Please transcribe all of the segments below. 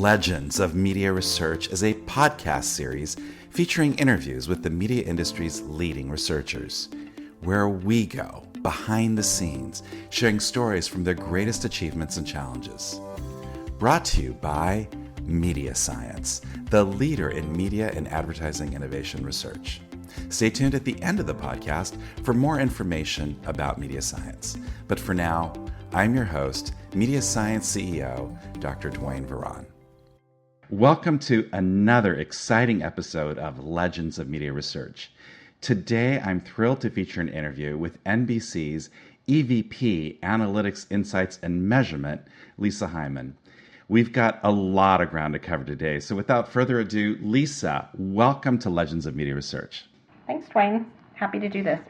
Legends of Media Research is a podcast series featuring interviews with the media industry's leading researchers, where we go behind the scenes, sharing stories from their greatest achievements and challenges. Brought to you by Media Science, the leader in media and advertising innovation research. Stay tuned at the end of the podcast for more information about Media Science. But for now, I'm your host, Media Science CEO, Dr. Dwayne Veron. Welcome to another exciting episode of Legends of Media Research. Today, I'm thrilled to feature an interview with NBC's EVP, Analytics, Insights, and Measurement, Lisa Heimann. We've got a lot of ground to cover today, so without further ado, Lisa, welcome to Legends of Media Research. Thanks, Dwayne. Happy to do this.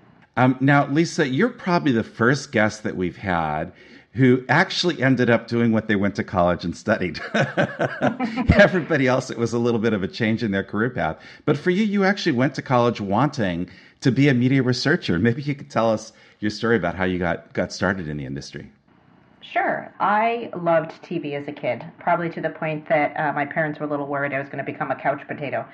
Now, Lisa, you're probably the first guest that we've had who actually ended up doing what they went to college and studied. Everybody else, it was a little bit of a change in their career path. But for you, you actually went to college wanting to be a media researcher. Maybe you could tell us your story about how you got started in the industry. Sure. I loved TV as a kid, probably to the point that my parents were a little worried I was going to become a couch potato.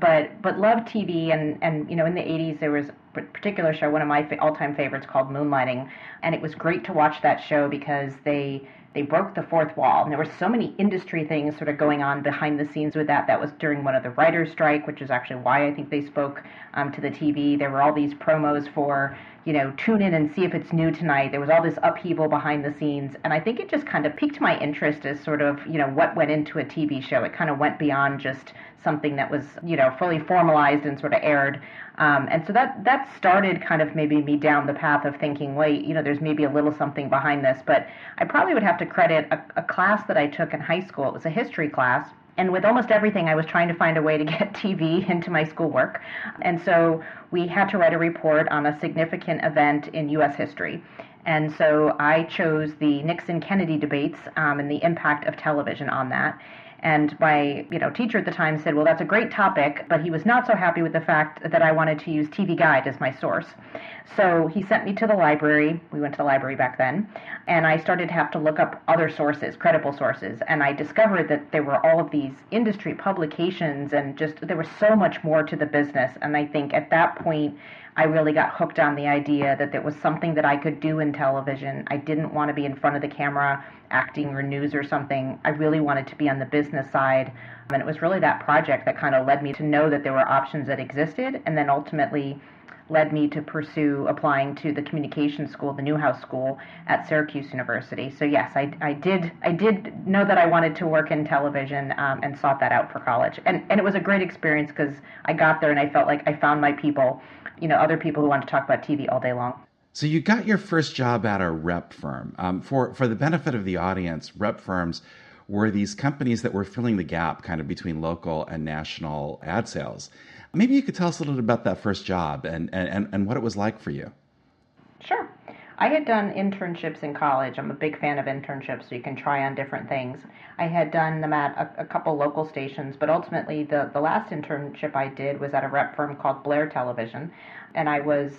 But loved TV, and you know, in the 80s there was a particular show, one of my all-time favorites, called Moonlighting, and it was great to watch that show because they broke the fourth wall, and there were so many industry things sort of going on behind the scenes with that. That was during one of the writers' strike, which is actually why I think they spoke to the TV. There were all these promos for, you know, tune in and see if it's new tonight. There was all this upheaval behind the scenes, and I think it just kind of piqued my interest as sort of, you know, what went into a TV show. It kind of went beyond just something that was, you know, fully formalized and sort of aired. And so that started kind of maybe me down the path of thinking, wait, you know, there's maybe a little something behind this. But I probably would have to credit a class that I took in high school. It was a history class. And with almost everything, I was trying to find a way to get TV into my schoolwork. And so we had to write a report on a significant event in U.S. history. And so I chose the Nixon-Kennedy debates and the impact of television on that. And my, you know, teacher at the time said, well, that's a great topic, but he was not so happy with the fact that I wanted to use TV Guide as my source. So he sent me to the library. We went to the library back then, and I started to have to look up other sources, credible sources, and I discovered that there were all of these industry publications, and just there was so much more to the business. And I think at that point, I really got hooked on the idea that there was something that I could do in television. I didn't want to be in front of the camera acting or news or something. I really wanted to be on the business side. And it was really that project that kind of led me to know that there were options that existed, and then ultimately led me to pursue applying to the communications school, the Newhouse School at Syracuse University. So yes, I did know that I wanted to work in television and sought that out for college. And it was a great experience because I got there and I felt like I found my people, you know, other people who wanted to talk about TV all day long. So you got your first job at a rep firm. For the benefit of the audience, rep firms were these companies that were filling the gap kind of between local and national ad sales. Maybe you could tell us a little bit about that first job and what it was like for you. Sure. I had done internships in college. I'm a big fan of internships, so you can try on different things. I had done them at a couple local stations, but ultimately the last internship I did was at a rep firm called Blair Television. And I was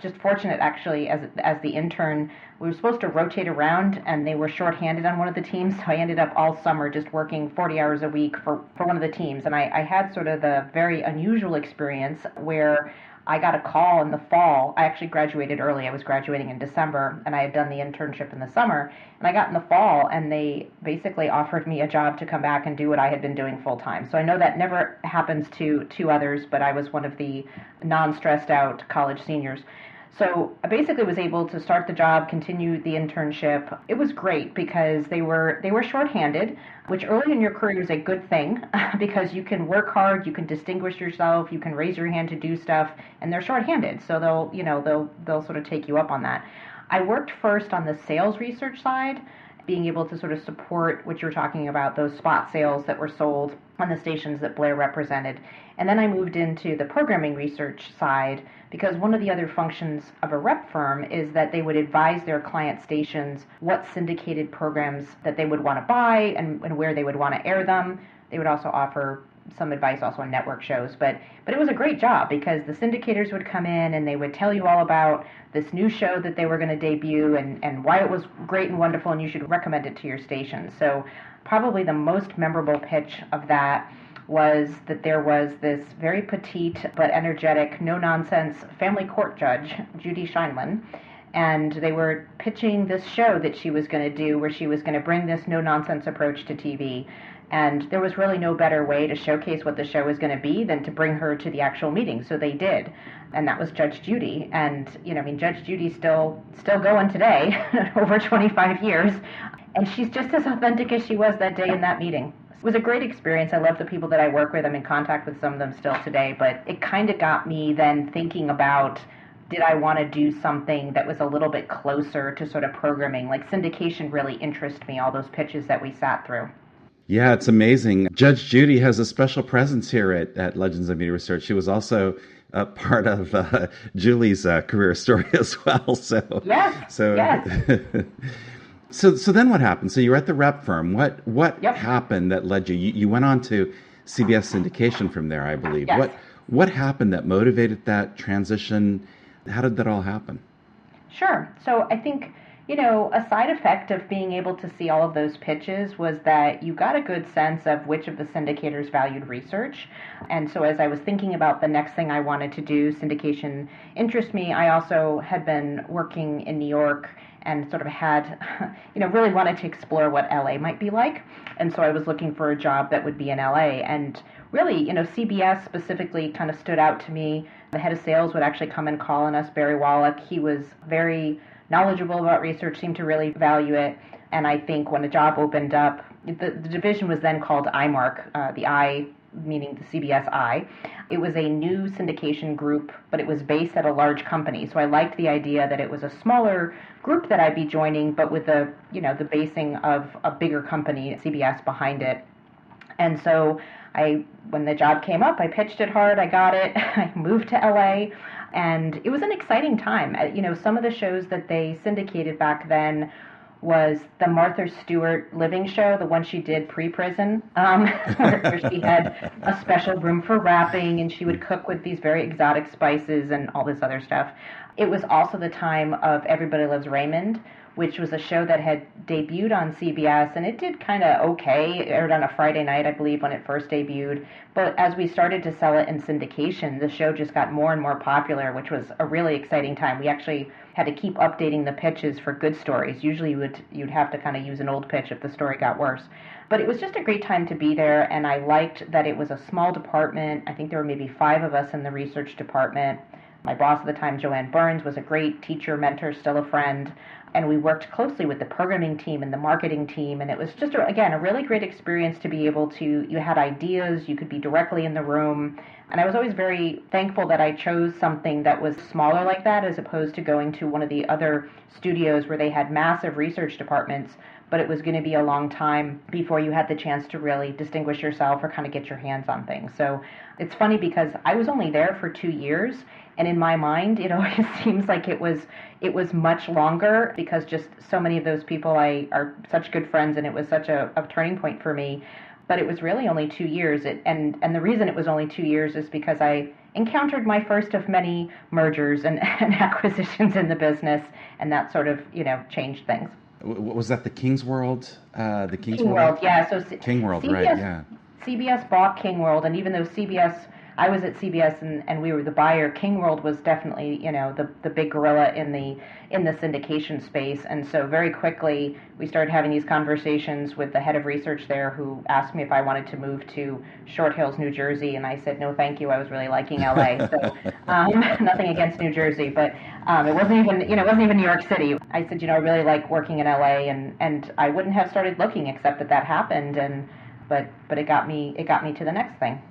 just fortunate, actually, as the intern. We were supposed to rotate around, and they were shorthanded on one of the teams, so I ended up all summer just working 40 hours a week for one of the teams. And I had sort of the very unusual experience where I got a call in the fall. I actually graduated early. I was graduating in December, and I had done the internship in the summer. And I got in the fall, and they basically offered me a job to come back and do what I had been doing full time. So I know that never happens to others, but I was one of the non-stressed out college seniors. So I basically was able to start the job, continue the internship. It was great because they were shorthanded, which early in your career is a good thing because you can work hard, you can distinguish yourself, you can raise your hand to do stuff, and they're shorthanded, so they'll sort of take you up on that. I worked first on the sales research side, being able to sort of support what you're talking about, those spot sales that were sold on the stations that Blair represented. And then I moved into the programming research side because one of the other functions of a rep firm is that they would advise their client stations what syndicated programs that they would want to buy and where they would want to air them. They would also offer some advice also on network shows. But it was a great job because the syndicators would come in and they would tell you all about this new show that they were going to debut and why it was great and wonderful and you should recommend it to your station. So probably the most memorable pitch of that was that there was this very petite but energetic, no-nonsense family court judge, Judy Scheinman, and they were pitching this show that she was going to do where she was going to bring this no-nonsense approach to TV. And there was really no better way to showcase what the show was going to be than to bring her to the actual meeting. So they did. And that was Judge Judy. And, Judge Judy's still going today, over 25 years. And she's just as authentic as she was that day in that meeting. It was a great experience. I love the people that I work with. I'm in contact with some of them still today. But it kind of got me then thinking about, did I want to do something that was a little bit closer to sort of programming? Like syndication really interested me, all those pitches that we sat through. Yeah, it's amazing. Judge Judy has a special presence here at Legends of Media Research. She was also a part of Julie's career story as well. So, yes. So then what happened? So you were at the rep firm. What happened that led you? You went on to CBS syndication from there, I believe. Yes. What happened that motivated that transition? How did that all happen? Sure. So I think, a side effect of being able to see all of those pitches was that you got a good sense of which of the syndicators valued research. And so as I was thinking about the next thing I wanted to do, syndication interested me. I also had been working in New York and sort of had, really wanted to explore what LA might be like. And so I was looking for a job that would be in LA. And really, CBS specifically kind of stood out to me. The head of sales would actually come and call on us, Barry Wallach. He was very knowledgeable about research, seemed to really value it. And I think when a job opened up, the division was then called IMARC, the I meaning the CBS I. It was a new syndication group, but it was based at a large company. So I liked the idea that it was a smaller group that I'd be joining, but with the basing of a bigger company, CBS, behind it. And so when the job came up, I pitched it hard, I got it, I moved to LA, and it was an exciting time. Some of the shows that they syndicated back then was the Martha Stewart living show, the one she did pre-prison, where she had a special room for wrapping, and she would cook with these very exotic spices and all this other stuff. It was also the time of Everybody Loves Raymond, which was a show that had debuted on CBS, and it did kind of okay. It aired on a Friday night, I believe, when it first debuted. But as we started to sell it in syndication, the show just got more and more popular, which was a really exciting time. We actually had to keep updating the pitches for good stories. Usually you'd have to kind of use an old pitch if the story got worse. But it was just a great time to be there, and I liked that it was a small department. I think there were maybe 5 of us in the research department. My boss at the time, Joanne Burns, was a great teacher, mentor, still a friend. And we worked closely with the programming team and the marketing team. And it was just, again, a really great experience to be able to, you had ideas, you could be directly in the room. And I was always very thankful that I chose something that was smaller like that as opposed to going to one of the other studios where they had massive research departments, but it was going to be a long time before you had the chance to really distinguish yourself or kind of get your hands on things. So it's funny because I was only there for 2 years. And in my mind, it always seems like it was much longer because just so many of those people are such good friends, and it was such a turning point for me. But it was really only 2 years. And the reason it was only 2 years is because I encountered my first of many mergers and acquisitions in the business, and that sort of, changed things. Was that the King's World? King World, yeah. So King World, CBS, right, yeah. CBS bought King World, and even though I was at CBS and we were the buyer, King World was definitely, the big gorilla in the syndication space. And so very quickly we started having these conversations with the head of research there, who asked me if I wanted to move to Short Hills, New Jersey, and I said no thank you. I was really liking LA. So nothing against New Jersey, but it wasn't even New York City. I said, I really like working in LA, and I wouldn't have started looking except that happened, but it got me to the next thing.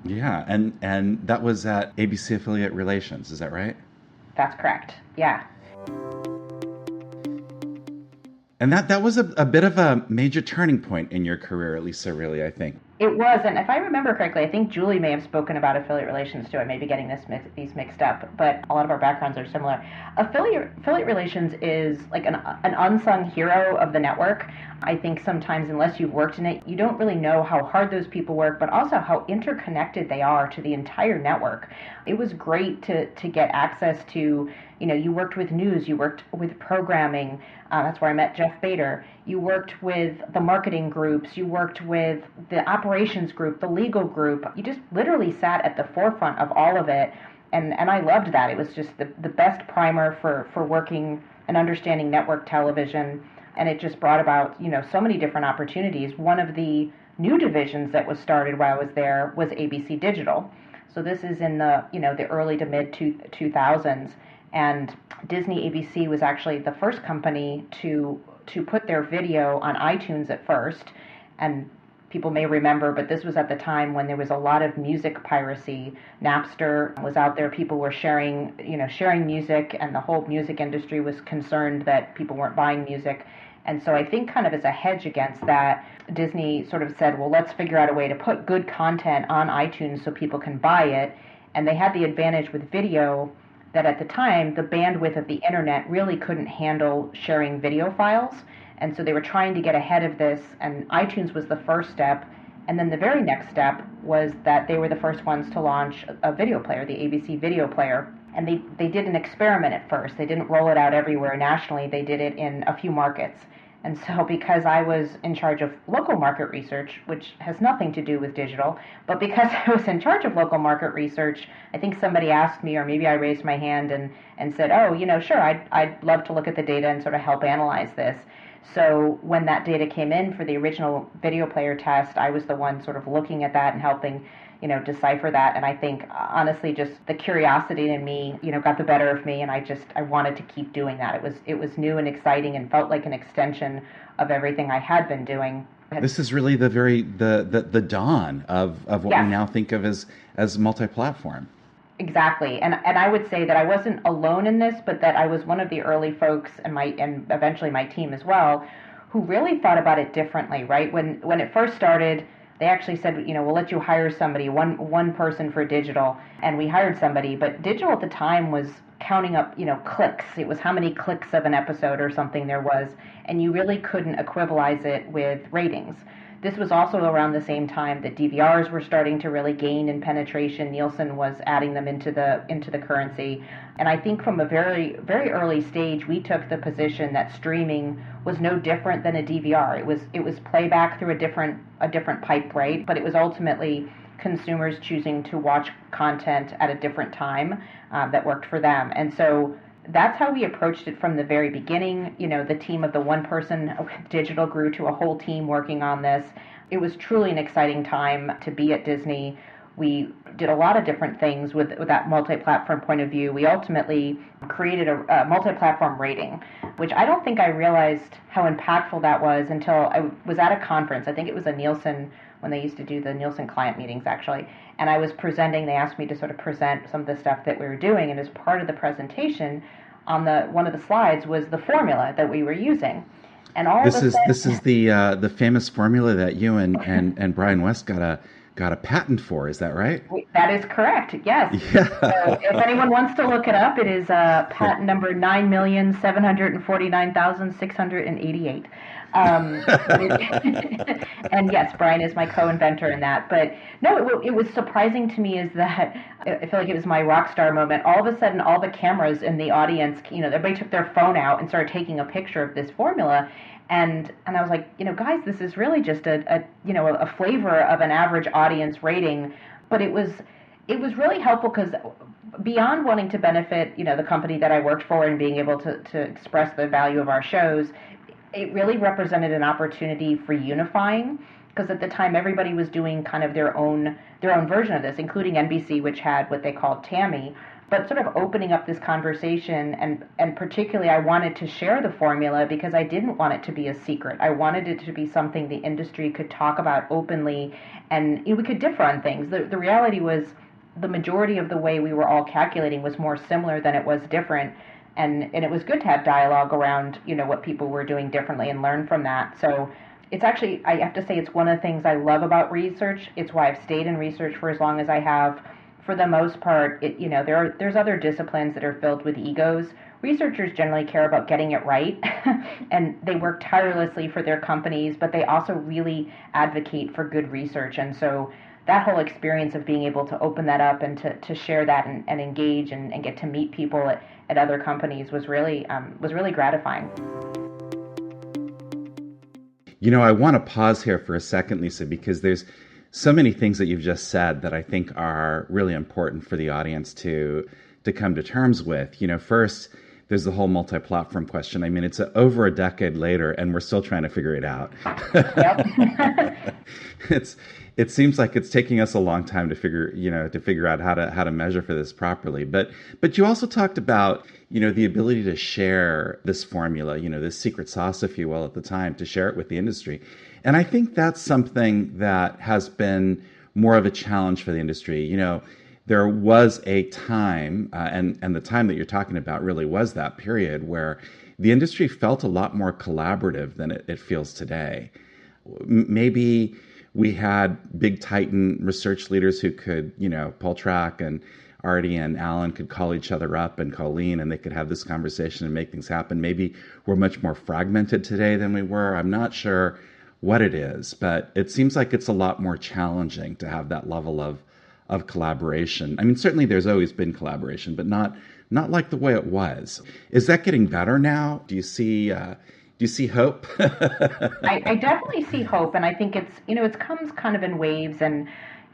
Yeah, and that was at ABC Affiliate Relations, is that right? That's correct, yeah. And that was a bit of a major turning point in your career, Lisa, really, I think. It was, and if I remember correctly, I think Julie may have spoken about affiliate relations too. I may be getting these mixed up, but a lot of our backgrounds are similar. Affiliate relations is like an unsung hero of the network. I think sometimes, unless you've worked in it, you don't really know how hard those people work, but also how interconnected they are to the entire network. It was great to get access to, you worked with news, you worked with programming. That's where I met Jeff Bader. You worked with the marketing groups, you worked with the operations group, the legal group. You just literally sat at the forefront of all of it. And I loved that. It was just the best primer for working and understanding network television. And it just brought about, so many different opportunities. One of the new divisions that was started while I was there was ABC Digital. So this is in the early to mid 2000s. And Disney ABC was actually the first company to put their video on iTunes at first. And people may remember, but this was at the time when there was a lot of music piracy. Napster was out there, people were sharing music, and the whole music industry was concerned that people weren't buying music. And so I think kind of as a hedge against that, Disney sort of said, well, let's figure out a way to put good content on iTunes so people can buy it. And they had the advantage with video that at the time, the bandwidth of the internet really couldn't handle sharing video files. And so they were trying to get ahead of this, and iTunes was the first step. And then the very next step was that they were the first ones to launch a video player, the ABC video player. And they did an experiment at first. They didn't roll it out everywhere nationally. They did it in a few markets. And so because I was in charge of local market research, which has nothing to do with digital, but because I was in charge of local market research, I think somebody asked me, or maybe I raised my hand and said, oh, sure, I'd love to look at the data and sort of help analyze this. So when that data came in for the original video player test, I was the one sort of looking at that and helping decipher that. And I think, honestly, just the curiosity in me, got the better of me, and I wanted to keep doing that. It was new and exciting and felt like an extension of everything I had been doing. This is really the dawn of what we now think of as multi-platform. Exactly. And I would say that I wasn't alone in this, but that I was one of the early folks, and eventually my team as well, who really thought about it differently, right? When it first started, they actually said, we'll let you hire somebody, one person for digital. And we hired somebody, but digital at the time was counting up, clicks. It was how many clicks of an episode or something there was, and you really couldn't equivalize it with ratings. This was also around the same time that DVRs were starting to really gain in penetration. Nielsen was adding them into the currency. And I think from a very, very early stage, we took the position that streaming was no different than a DVR. It was playback through a different pipe, right? But it was ultimately consumers choosing to watch content at a different time that worked for them. And so that's how we approached it from the very beginning. The team of the one person digital grew to a whole team working on this. It was truly an exciting time to be at Disney. We did a lot of different things with that multi-platform point of view. We ultimately created a multi-platform rating, which I don't think I realized how impactful that was until I was at a conference. I think it was a Nielsen, when they used to do the Nielsen client meetings, actually. And I was presenting. They asked me to sort of present some of the stuff that we were doing. And as part of the presentation, on one of the slides was the formula that we were using. And this is the famous formula that you and Brian West got a patent for. Is that right? That is correct. Yes. Yeah. So if anyone wants to look it up, it is patent number 9,749,688. And yes, Brian is my co-inventor in that. But no, it was surprising to me is that I feel like it was my rock star moment. All of a sudden, all the cameras in the audience, everybody took their phone out and started taking a picture of this formula. And I was like, guys, this is really just a flavor of an average audience rating. But it was really helpful because beyond wanting to benefit, the company that I worked for and being able to express the value of our shows, it really represented an opportunity for unifying, because at the time everybody was doing kind of their own version of this, including NBC, which had what they called Tammy, but sort of opening up this conversation. And particularly I wanted to share the formula because I didn't want it to be a secret. I wanted it to be something the industry could talk about openly, and we could differ on things. The reality was the majority of the way we were all calculating was more similar than it was different. And it was good to have dialogue around, what people were doing differently and learn from that. So It's actually, I have to say, it's one of the things I love about research. It's why I've stayed in research for as long as I have. For the most part, there's other disciplines that are filled with egos. Researchers generally care about getting it right, and they work tirelessly for their companies, but they also really advocate for good research. And so that whole experience of being able to open that up and to share that and engage and get to meet people at other companies was really gratifying. I want to pause here for a second, Lisa, because there's so many things that you've just said that I think are really important for the audience to come to terms with. First, there's the whole multi-platform question. I mean, it's over a decade later, and we're still trying to figure it out. Yep. It seems like it's taking us a long time to figure out how to measure for this properly. But you also talked about, the ability to share this formula, this secret sauce, if you will, at the time, to share it with the industry. And I think that's something that has been more of a challenge for the industry. There was a time, and the time that you're talking about really was that period where the industry felt a lot more collaborative than it feels today. Maybe we had big Titan research leaders who could, Paul Track and Artie and Alan could call each other up, and Colleen, and they could have this conversation and make things happen. Maybe we're much more fragmented today than we were. I'm not sure what it is, but it seems like it's a lot more challenging to have that level of collaboration. I mean, certainly there's always been collaboration, but not like the way it was. Is that getting better now? Do you see hope? I definitely see hope, and I think it comes kind of in waves, and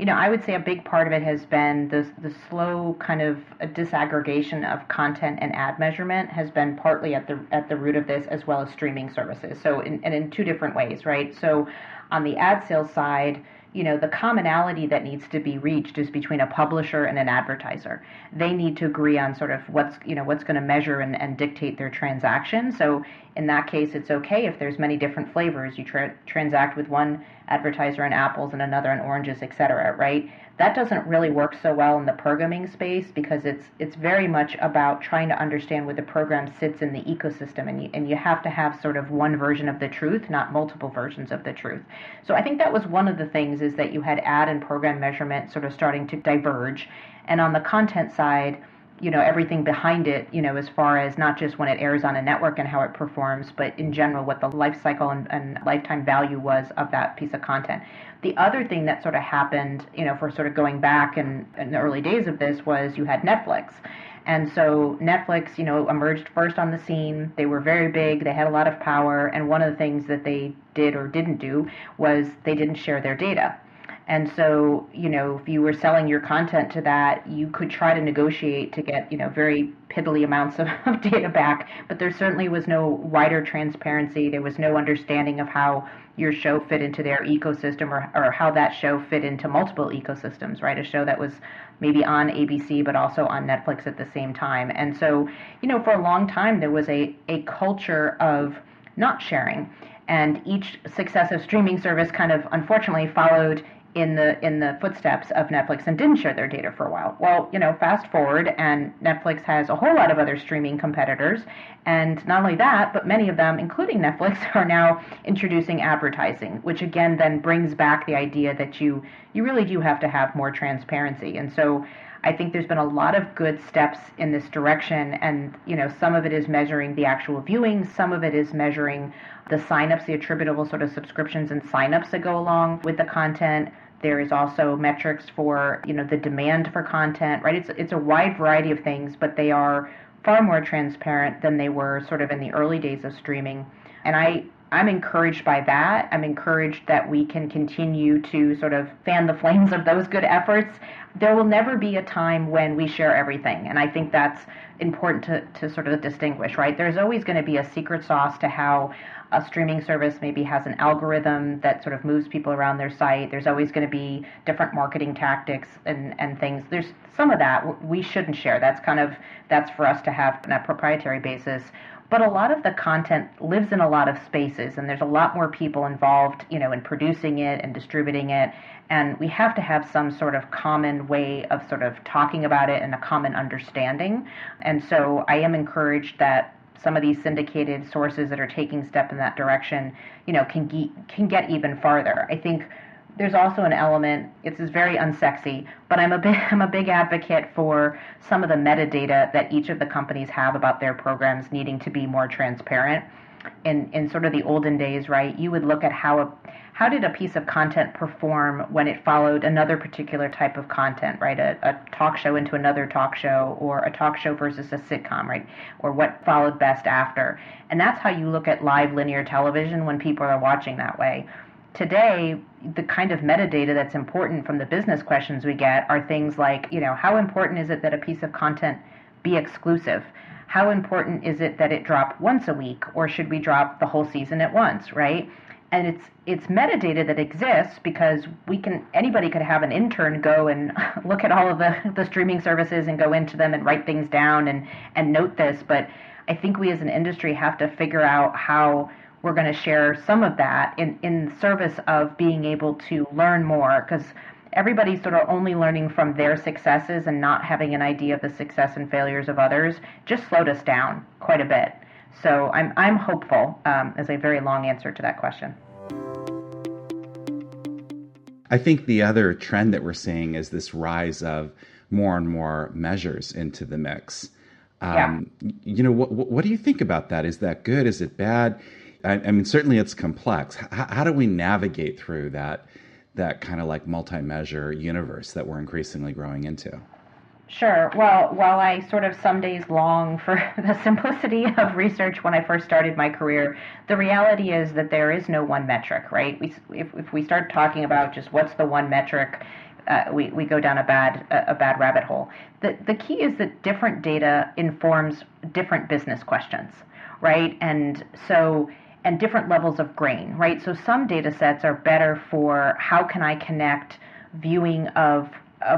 I would say a big part of it has been the slow kind of disaggregation of content and ad measurement has been partly at the root of this, as well as streaming services. So in two different ways, right? So on the ad sales side, the commonality that needs to be reached is between a publisher and an advertiser. They need to agree on sort of what's going to measure and dictate their transaction. So in that case, it's okay if there's many different flavors. You transact with one advertiser on apples and another on oranges, et cetera, right? That doesn't really work so well in the programming space because it's very much about trying to understand where the program sits in the ecosystem, and you have to have sort of one version of the truth, not multiple versions of the truth. So I think that was one of the things, is that you had ad and program measurement sort of starting to diverge, and on the content side, everything behind it, as far as not just when it airs on a network and how it performs, but in general what the life cycle and lifetime value was of that piece of content. The other thing that sort of happened, for sort of going back in the early days of this, was you had Netflix. And so Netflix, emerged first on the scene. They were very big. They had a lot of power. And one of the things that they did or didn't do was they didn't share their data. And so, if you were selling your content to that, you could try to negotiate to get, very piddly amounts of data back. But there certainly was no wider transparency. There was no understanding of how your show fit into their ecosystem, or how that show fit into multiple ecosystems, right? A show that was maybe on ABC, but also on Netflix at the same time. And so, for a long time, there was a culture of not sharing. And each successive streaming service kind of unfortunately followed in the footsteps of Netflix and didn't share their data for a while. Well, fast forward, and Netflix has a whole lot of other streaming competitors, and not only that, but many of them, including Netflix, are now introducing advertising, which again then brings back the idea that you really do have to have more transparency. And so I think there's been a lot of good steps in this direction, and some of it is measuring the actual viewing, some of it is measuring the signups, the attributable sort of subscriptions and signups that go along with the content. There is also metrics for the demand for content, right? It's a wide variety of things, but they are far more transparent than they were sort of in the early days of streaming. And I'm encouraged by that. I'm encouraged that we can continue to sort of fan the flames of those good efforts. There will never be a time when we share everything, and I think that's important to sort of distinguish, right? There's always going to be a secret sauce to how a streaming service maybe has an algorithm that sort of moves people around their site. There's always going to be different marketing tactics and things. There's some of that we shouldn't share. That's for us to have on a proprietary basis. But a lot of the content lives in a lot of spaces, and there's a lot more people involved, in producing it and distributing it. And we have to have some sort of common way of sort of talking about it and a common understanding. And so I am encouraged that some of these syndicated sources that are taking step in that direction, can get even farther. I think there's also an element, it's very unsexy, but I'm a big advocate for some of the metadata that each of the companies have about their programs needing to be more transparent. In sort of the olden days, right, you would look at how did a piece of content perform when it followed another particular type of content, right? A talk show into another talk show, or a talk show versus a sitcom, right? Or what followed best after. And that's how you look at live linear television when people are watching that way. Today, the kind of metadata that's important from the business questions we get are things like, how important is it that a piece of content be exclusive? How important is it that it drop once a week, or should we drop the whole season at once, right? And it's metadata that exists because anybody could have an intern go and look at all of the streaming services and go into them and write things down and note this. But I think we as an industry have to figure out how we're going to share some of that in service of being able to learn more, because everybody's sort of only learning from their successes and not having an idea of the success and failures of others just slowed us down quite a bit. So I'm hopeful, as a very long answer to that question. I think the other trend that we're seeing is this rise of more and more measures into the mix. What do you think about that? Is that good? Is it bad? I mean, certainly it's complex. How do we navigate through that kind of like multi-measure universe that we're increasingly growing into? Sure. Well, while I sort of some days long for the simplicity of research when I first started my career, the reality is that there is no one metric, right? If we start talking about just what's the one metric, we go down a bad rabbit hole. The key is that different data informs different business questions, right? And different levels of grain, right? So some data sets are better for how can I connect viewing of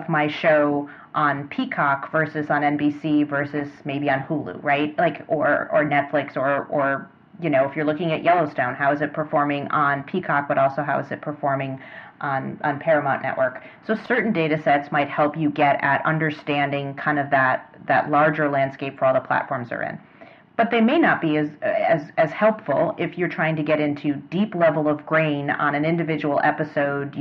my show on Peacock versus on NBC versus maybe on Hulu, right? Like or Netflix or if you're looking at Yellowstone, how is it performing on Peacock, but also how is it performing on Paramount Network? So certain data sets might help you get at understanding kind of that larger landscape for all the platforms they're in. But they may not be as helpful if you're trying to get into deep level of grain on an individual episode,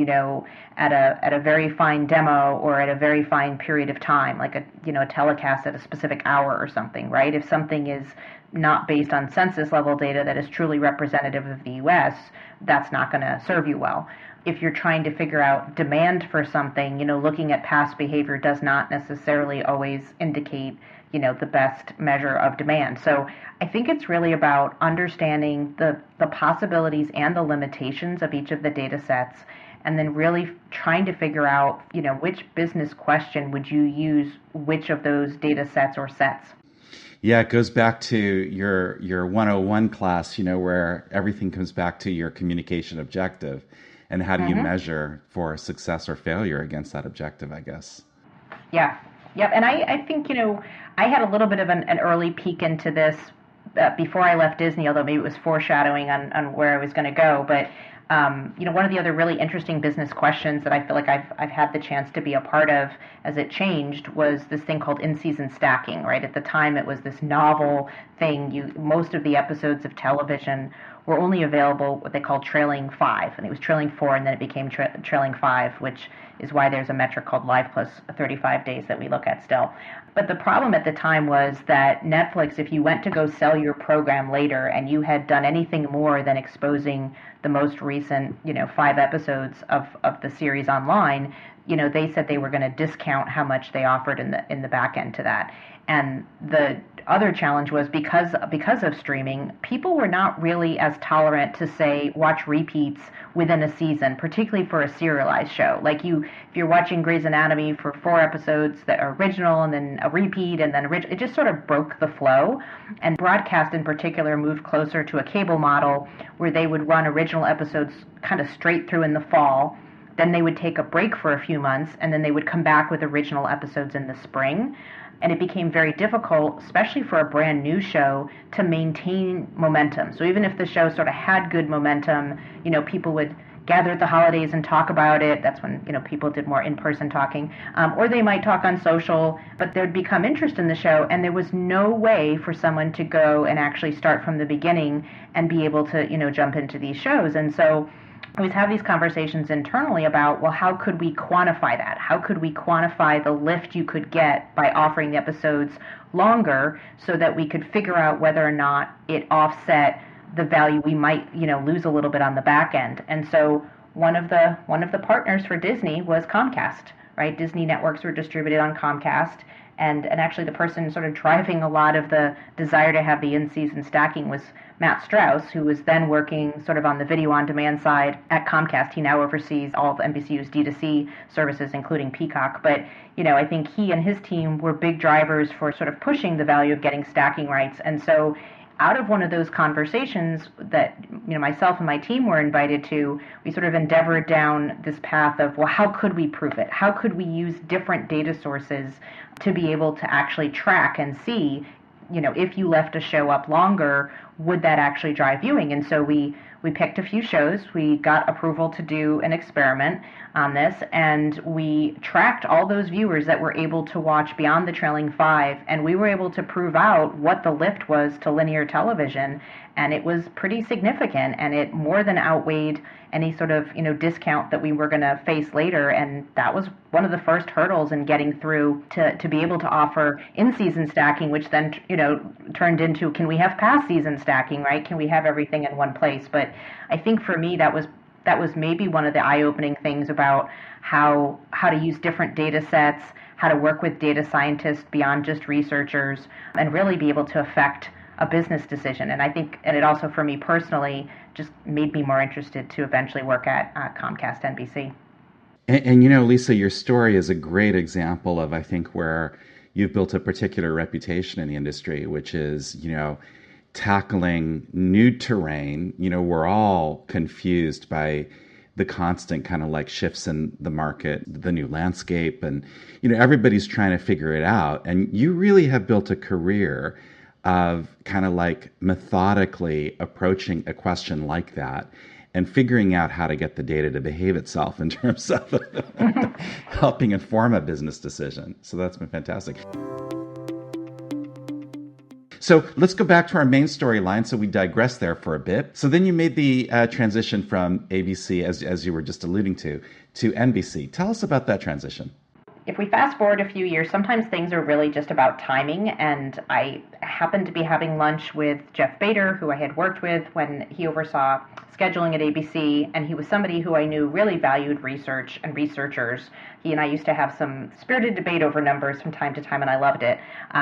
at a very fine demo or at a very fine period of time, like a telecast at a specific hour or something, right? If something is not based on census level data that is truly representative of the U.S., that's not going to serve you well. If you're trying to figure out demand for something, looking at past behavior does not necessarily always indicate the best measure of demand. So I think it's really about understanding the possibilities and the limitations of each of the data sets, and then really trying to figure out, which business question would you use which of those data sets or sets. Yeah, it goes back to your 101 class, where everything comes back to your communication objective and how do you measure for success or failure against that objective, I guess. Yeah. Yep. And I think, I had a little bit of an early peek into this before I left Disney, although maybe it was foreshadowing on where I was going to go. But, one of the other really interesting business questions that I feel like I've had the chance to be a part of as it changed was this thing called in-season stacking, right? At the time, it was this novel thing. Most of the episodes of television were only available what they called trailing 5, and it was trailing 4, and then it became trailing 5, which is why there's a metric called live plus 35 days that we look at still. But the problem at the time was that Netflix, if you went to go sell your program later and you had done anything more than exposing the most recent, 5 episodes of the series online, they said they were going to discount how much they offered in the back end to that. And the other challenge was because of streaming, people were not really as tolerant to, say, watch repeats within a season, particularly for a serialized show. Like if you're watching Grey's Anatomy for 4 episodes that are original and then a repeat and then it just sort of broke the flow. And broadcast in particular moved closer to a cable model where they would run original episodes kind of straight through in the fall. Then they would take a break for a few months, and then they would come back with original episodes in the spring. And it became very difficult, especially for a brand new show, to maintain momentum. So even if the show sort of had good momentum, people would gather at the holidays and talk about it. That's when, people did more in-person talking. Or they might talk on social, but there'd become interest in the show, and there was no way for someone to go and actually start from the beginning and be able to, jump into these shows. And so I always have these conversations internally about, well, how could we quantify that? How could we quantify the lift you could get by offering the episodes longer so that we could figure out whether or not it offset the value we might, lose a little bit on the back end. And so one of the partners for Disney was Comcast, right? Disney networks were distributed on Comcast. And actually the person sort of driving a lot of the desire to have the in-season stacking was Matt Strauss, who was then working sort of on the video on demand side at Comcast. He now oversees all of NBCU's D2C services, including Peacock. But, I think he and his team were big drivers for sort of pushing the value of getting stacking rights. And so out of one of those conversations that, myself and my team were invited to, we sort of endeavored down this path of, well, how could we prove it? How could we use different data sources to be able to actually track and see, if you left a show up longer, would that actually drive viewing? And so we picked a few shows. We got approval to do an experiment on this, and we tracked all those viewers that were able to watch beyond the trailing five, and we were able to prove out what the lift was to linear television, and it was pretty significant, and it more than outweighed any sort of, discount that we were going to face later. And that was one of the first hurdles in getting through to be able to offer in-season stacking, which then, turned into, can we have past season stacking, right? Can we have everything in one place? But I think for me, that was maybe one of the eye-opening things about how to use different data sets, how to work with data scientists beyond just researchers, and really be able to affect a business decision. And I think, and it also for me personally, just made me more interested to eventually work at Comcast NBC. And Lisa, your story is a great example of, I think, where you've built a particular reputation in the industry, which is, tackling new terrain. We're all confused by the constant kind of like shifts in the market, the new landscape, and, everybody's trying to figure it out. And you really have built a career of kind of like methodically approaching a question like that and figuring out how to get the data to behave itself in terms of helping inform a business decision. So that's been fantastic. So let's go back to our main storyline. So we digress there for a bit. So then you made the transition from ABC, as you were just alluding to NBC. Tell us about that transition. If we fast forward a few years, sometimes things are really just about timing. And I happened to be having lunch with Jeff Bader, who I had worked with when he oversaw scheduling at ABC. And he was somebody who I knew really valued research and researchers. He and I used to have some spirited debate over numbers from time to time, and I loved it.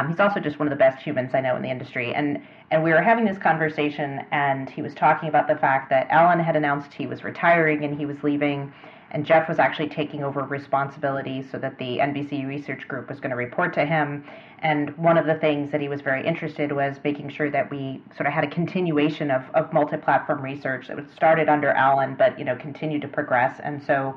He's also just one of the best humans I know in the industry. And we were having this conversation, and he was talking about the fact that Alan had announced he was retiring and he was leaving. And Jeff was actually taking over responsibility so that the NBC research group was going to report to him. And one of the things that he was very interested was making sure that we sort of had a continuation of multi-platform research that was started under Alan, but, continued to progress. And so,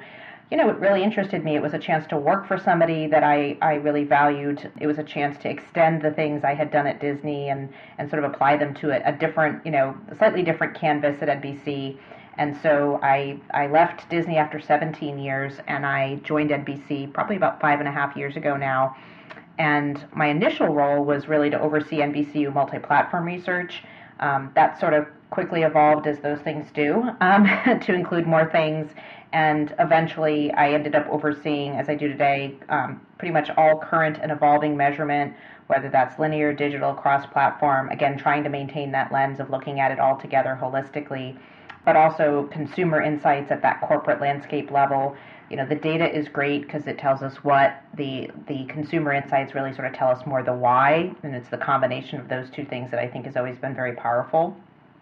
it really interested me. It was a chance to work for somebody that I really valued. It was a chance to extend the things I had done at Disney and sort of apply them to a different, a slightly different canvas at NBC. And so I left Disney after 17 years, and I joined NBC probably about 5.5 years ago now. And my initial role was really to oversee NBCU multi-platform research. That sort of quickly evolved, as those things do, to include more things. And eventually I ended up overseeing, as I do today, pretty much all current and evolving measurement, whether that's linear, digital, cross-platform, again, trying to maintain that lens of looking at it all together holistically, but also consumer insights at that corporate landscape level. The data is great because it tells us what. The consumer insights really sort of tell us more the why, and it's the combination of those two things that I think has always been very powerful.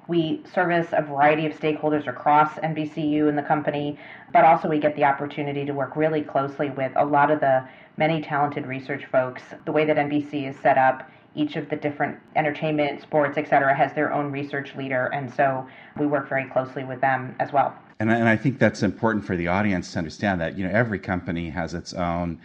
We service a variety of stakeholders across NBCU and the company, but also we get the opportunity to work really closely with a lot of the many talented research folks. The way that NBC is set up, each of the different entertainment, sports, et cetera, has their own research leader, and so we work very closely with them as well. And I think that's important for the audience to understand that, every company has its own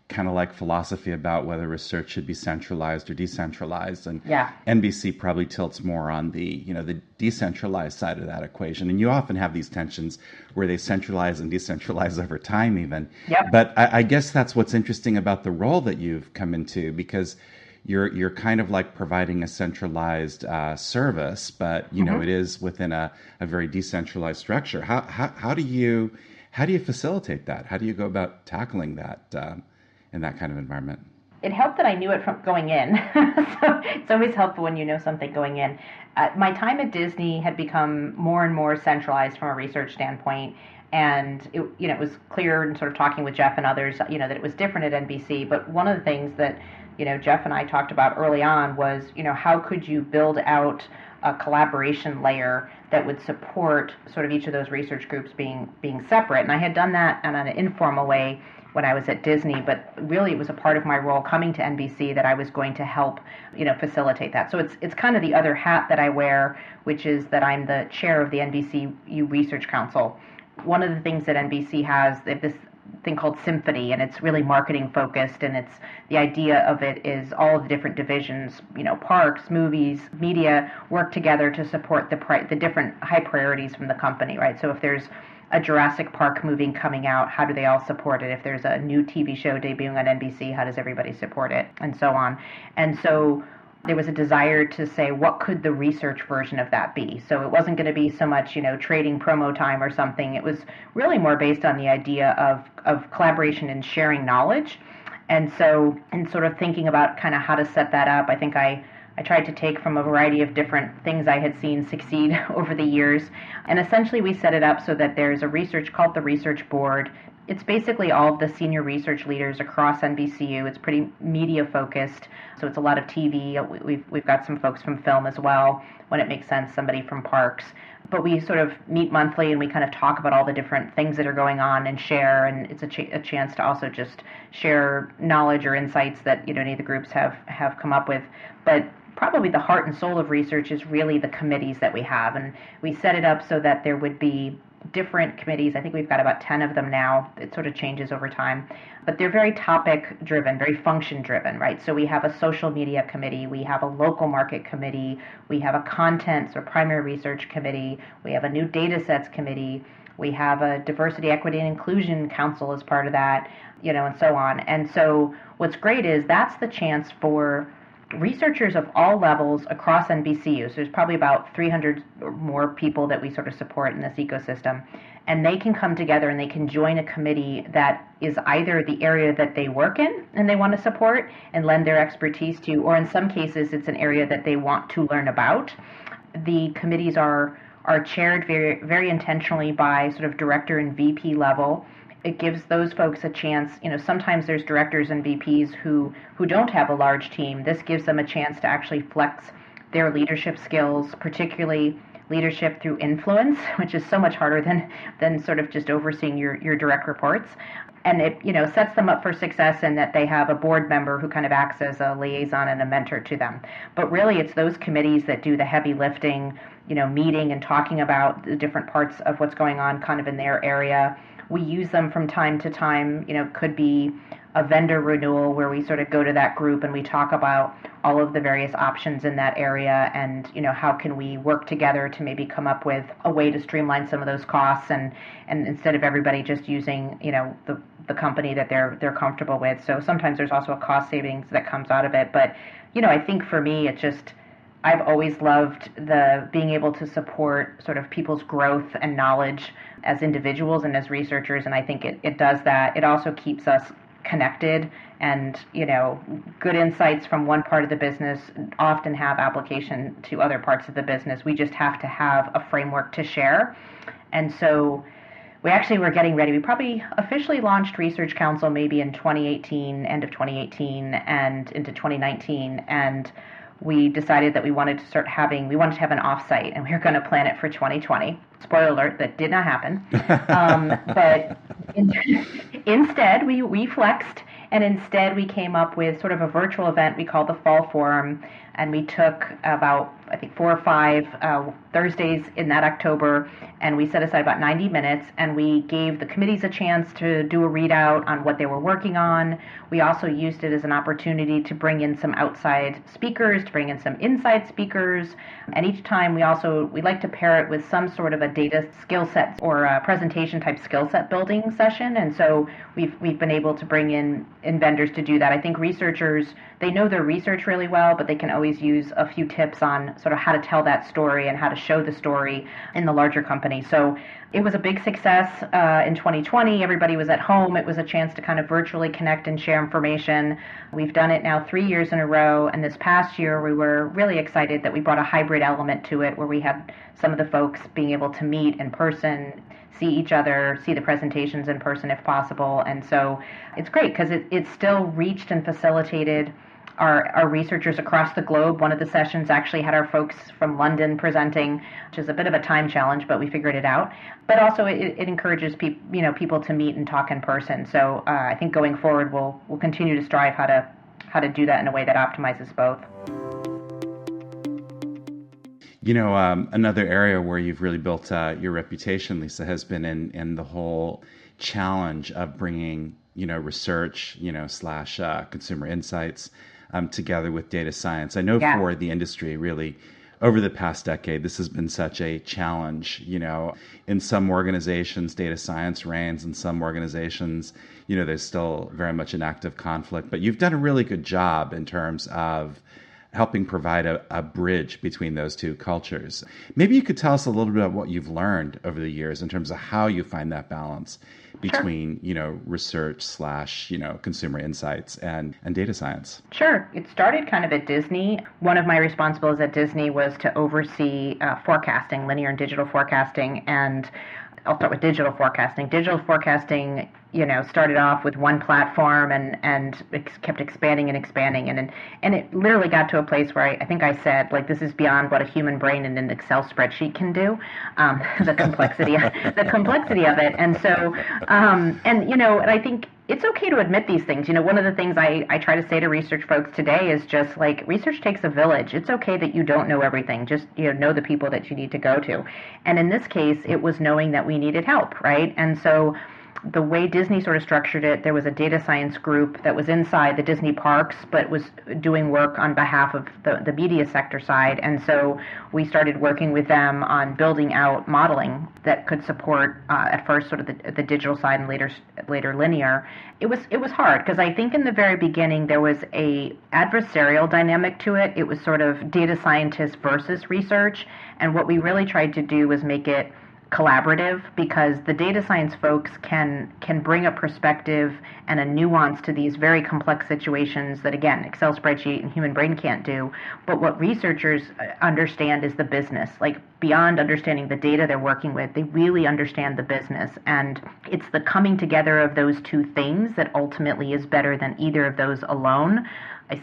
kind of like philosophy about whether research should be centralized or decentralized. And Yeah. NBC probably tilts more on the, the decentralized side of that equation. And you often have these tensions where they centralize and decentralize over time even. Yep. But I guess that's what's interesting about the role that you've come into, because you're kind of like providing a centralized service, but it is within a very decentralized structure. How do you facilitate that? How do you go about tackling that in that kind of environment? It helped that I knew it from going in. So it's always helpful when you know something going in. My time at Disney had become more and more centralized from a research standpoint. And it was clear in sort of talking with Jeff and others, that it was different at NBC. But one of the things that, Jeff and I talked about early on was, how could you build out a collaboration layer that would support sort of each of those research groups being separate. And I had done that in an informal way when I was at Disney, but really it was a part of my role coming to NBC that I was going to help, facilitate that. So it's kind of the other hat that I wear, which is that I'm the chair of the NBCU Research Council. One of the things that NBC has, this thing called Symphony, and it's really marketing focused, and it's the idea of it is all of the different divisions, parks, movies, media, work together to support the different high priorities from the company, right? So if there's a Jurassic Park movie coming out, how do they all support it? If there's a new TV show debuting on NBC, how does everybody support it? And so on. And so there was a desire to say, what could the research version of that be? So it wasn't going to be so much, trading promo time or something. It was really more based on the idea of collaboration and sharing knowledge. And so, in sort of thinking about kind of how to set that up, I think I tried to take from a variety of different things I had seen succeed over the years. And essentially we set it up so that there's a research called the Research Board. It's basically all of the senior research leaders across NBCU. It's pretty media focused, so it's a lot of TV. We've got some folks from film as well, when it makes sense, somebody from parks. But we sort of meet monthly and we kind of talk about all the different things that are going on and share, and it's a chance to also just share knowledge or insights that any of the groups have come up with. But probably the heart and soul of research is really the committees that we have, and we set it up so that there would be different committees. I think we've got about 10 of them now. It sort of changes over time, but they're very topic driven, very function driven, right? So we have a social media committee, we have a local market committee, we have a contents or primary research committee, we have a new data sets committee, we have a diversity, equity, and inclusion council as part of that, and so on. And so what's great is that's the chance for researchers of all levels across NBCU. So there's probably about 300 or more people that we sort of support in this ecosystem. And they can come together and they can join a committee that is either the area that they work in and they want to support and lend their expertise to, or in some cases it's an area that they want to learn about. The committees are chaired very, very intentionally by sort of director and VP level. It gives those folks a chance, sometimes there's directors and VPs who don't have a large team. This gives them a chance to actually flex their leadership skills, particularly leadership through influence, which is so much harder than sort of just overseeing your direct reports. And it, sets them up for success in that they have a board member who kind of acts as a liaison and a mentor to them. But really it's those committees that do the heavy lifting, meeting and talking about the different parts of what's going on kind of in their area. We use them from time to time, could be a vendor renewal where we sort of go to that group and we talk about all of the various options in that area and, how can we work together to maybe come up with a way to streamline some of those costs and instead of everybody just using, the company that they're comfortable with. So sometimes there's also a cost savings that comes out of it. But, I think for me, I've always loved the being able to support sort of people's growth and knowledge as individuals and as researchers, and I think it does that. It also keeps us connected, and good insights from one part of the business often have application to other parts of the business. We just have to have a framework to share. And so we actually were getting ready. We probably officially launched Research Council maybe in 2018, end of 2018 and into 2019, and we decided that we wanted to have an offsite, and we were going to plan it for 2020. Spoiler alert, that did not happen. But instead, we flexed, and instead we came up with sort of a virtual event we call the Fall Forum. and we took about, I think, 4 or 5 Thursdays in that October, and we set aside about 90 minutes, and we gave the committees a chance to do a readout on what they were working on. We also used it as an opportunity to bring in some outside speakers, to bring in some inside speakers, and each time we like to pair it with some sort of a data skill set or a presentation type skill set building session, and so we've been able to bring in vendors to do that. I think researchers, they know their research really well, but they can always use a few tips on sort of how to tell that story and how to show the story in the larger company. So it was a big success in 2020. Everybody was at home. It was a chance to kind of virtually connect and share information. We've done it now 3 years in a row, and this past year we were really excited that we brought a hybrid element to it, where we had some of the folks being able to meet in person, see each other, see the presentations in person if possible. And so it's great because it still reached and facilitated our researchers across the globe. One of the sessions actually had our folks from London presenting, which is a bit of a time challenge, but we figured it out. But also it encourages people to meet and talk in person. So I think going forward we'll continue to strive how to do that in a way that optimizes both. Another area where you've really built your reputation, Lisa, has been in the whole challenge of bringing, research, slash consumer insights together with data science. I know for the industry, really, over the past decade, this has been such a challenge. In some organizations, data science reigns. In some organizations, there's still very much an active conflict. But you've done a really good job in terms of helping provide a bridge between those two cultures. Maybe you could tell us a little bit about what you've learned over the years in terms of how you find that balance between, research slash, consumer insights and data science. Sure. It started kind of at Disney. One of my responsibilities at Disney was to oversee forecasting, linear and digital forecasting, and I'll start with digital forecasting. Digital forecasting, started off with one platform and kept expanding and expanding. And it literally got to a place where I think I said, this is beyond what a human brain in an Excel spreadsheet can do, the complexity of it. And so, and I think it's okay to admit these things. One of the things I try to say to research folks today is just research takes a village. It's okay that you don't know everything. Just, know the people that you need to go to. And in this case, it was knowing that we needed help, right? And so the way Disney sort of structured it, there was a data science group that was inside the Disney parks, but was doing work on behalf of the media sector side. And so we started working with them on building out modeling that could support at first sort of the digital side and later linear. It was hard because I think in the very beginning there was a adversarial dynamic to it. It was sort of data scientists versus research, and what we really tried to do was make it collaborative, because the data science folks can bring a perspective and a nuance to these very complex situations that, again, Excel spreadsheet and human brain can't do. But what researchers understand is the business. Beyond understanding the data they're working with, they really understand the business. And it's the coming together of those two things that ultimately is better than either of those alone.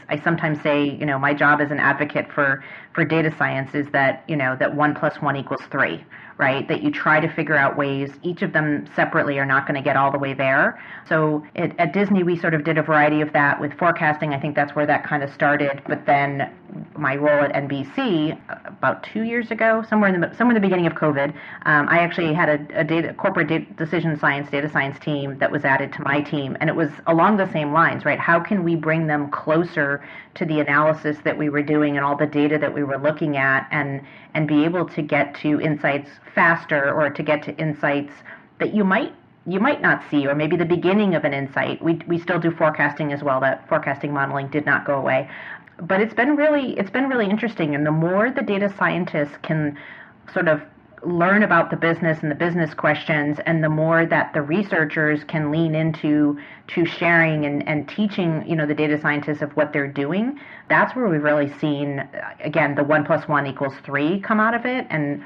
I sometimes say, my job as an advocate for data science is that, that 1 + 1 = 3. Right? That you try to figure out ways. Each of them separately are not going to get all the way there. So at Disney, we sort of did a variety of that with forecasting. I think that's where that kind of started. But then my role at NBC about 2 years ago, somewhere in the beginning of COVID, I actually had a corporate decision science, data science team that was added to my team. And it was along the same lines, right? How can we bring them closer to the analysis that we were doing and all the data that we were looking at, and be able to get to insights faster, or to get to insights that you might not see, or maybe the beginning of an insight. We still do forecasting as well. That forecasting modeling did not go away. But it's been really interesting, and the more the data scientists can sort of learn about the business and the business questions, and the more that the researchers can lean into sharing and teaching, the data scientists of what they're doing, that's where we've really seen, again, the 1 + 1 = 3 come out of it. And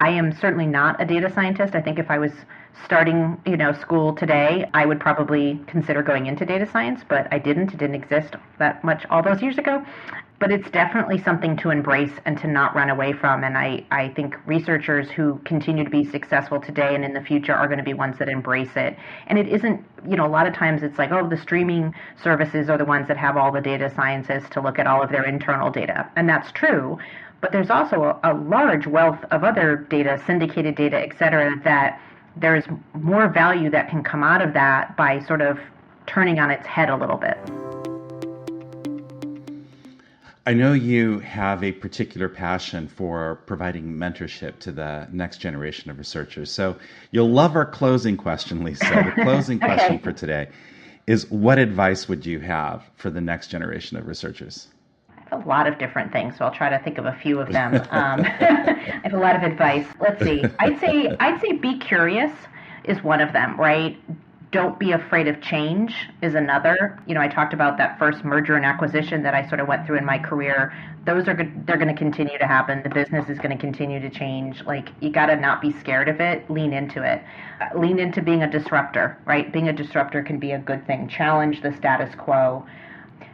I am certainly not a data scientist. I think if I was starting, school today, I would probably consider going into data science, but I didn't. It didn't exist that much all those years ago. But it's definitely something to embrace and to not run away from. And I think researchers who continue to be successful today and in the future are going to be ones that embrace it. And it isn't, a lot of times it's like, oh, the streaming services are the ones that have all the data scientists to look at all of their internal data. And that's true. But there's also a large wealth of other data, syndicated data, et cetera, that there's more value that can come out of that by sort of turning on its head a little bit. I know you have a particular passion for providing mentorship to the next generation of researchers. So you'll love our closing question, Lisa. The closing question for today is, what advice would you have for the next generation of researchers? I have a lot of different things, so I'll try to think of a few of them. I have a lot of advice. Let's see. I'd say be curious is one of them, right? Don't be afraid of change is another. I talked about that first merger and acquisition that I sort of went through in my career. Those are good. They're going to continue to happen. The business is going to continue to change. Like, you got to not be scared of it. Lean into it. Lean into being a disruptor, right? Being a disruptor can be a good thing. Challenge the status quo.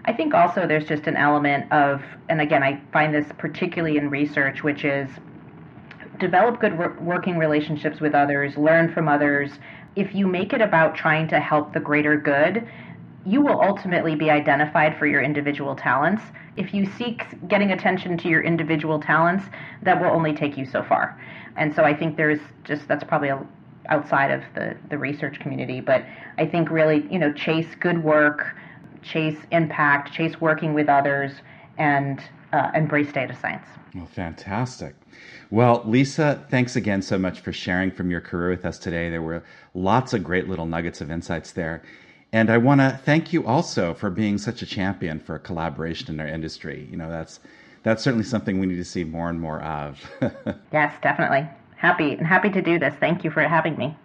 I think also there's just an element of, and again, I find this particularly in research, which is develop good working relationships with others, learn from others. If you make it about trying to help the greater good, you will ultimately be identified for your individual talents. If you seek getting attention to your individual talents, that will only take you so far. And so I think that's probably outside of the research community, but I think really, chase good work, chase impact, chase working with others, and embrace data science. Well, fantastic. Well, Lisa, thanks again so much for sharing from your career with us today. There were lots of great little nuggets of insights there. And I want to thank you also for being such a champion for collaboration in our industry. That's certainly something we need to see more and more of. Yes, definitely. Happy to do this. Thank you for having me.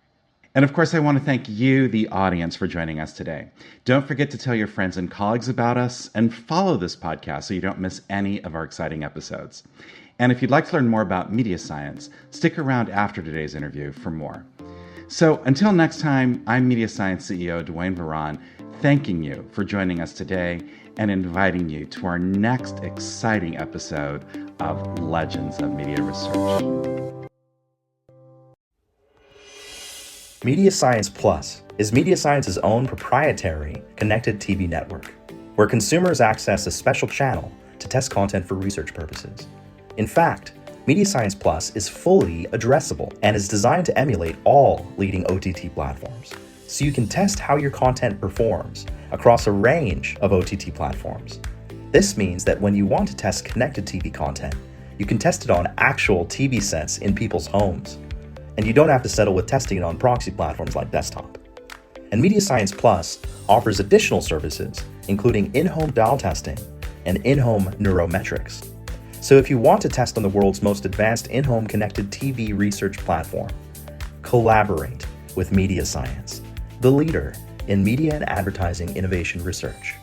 And of course, I want to thank you, the audience, for joining us today. Don't forget to tell your friends and colleagues about us and follow this podcast so you don't miss any of our exciting episodes. And if you'd like to learn more about media science, stick around after today's interview for more. So until next time, I'm Media Science CEO Dwayne Varon, thanking you for joining us today and inviting you to our next exciting episode of Legends of Media Research. Media Science Plus is Media Science's own proprietary connected TV network, where consumers access a special channel to test content for research purposes. In fact, Media Science Plus is fully addressable and is designed to emulate all leading OTT platforms, so you can test how your content performs across a range of OTT platforms. This means that when you want to test connected TV content, you can test it on actual TV sets in people's homes, and you don't have to settle with testing it on proxy platforms like desktop. And Media Science Plus offers additional services, including in-home dial testing and in-home neurometrics. So if you want to test on the world's most advanced in-home connected TV research platform, collaborate with Media Science, the leader in media and advertising innovation research.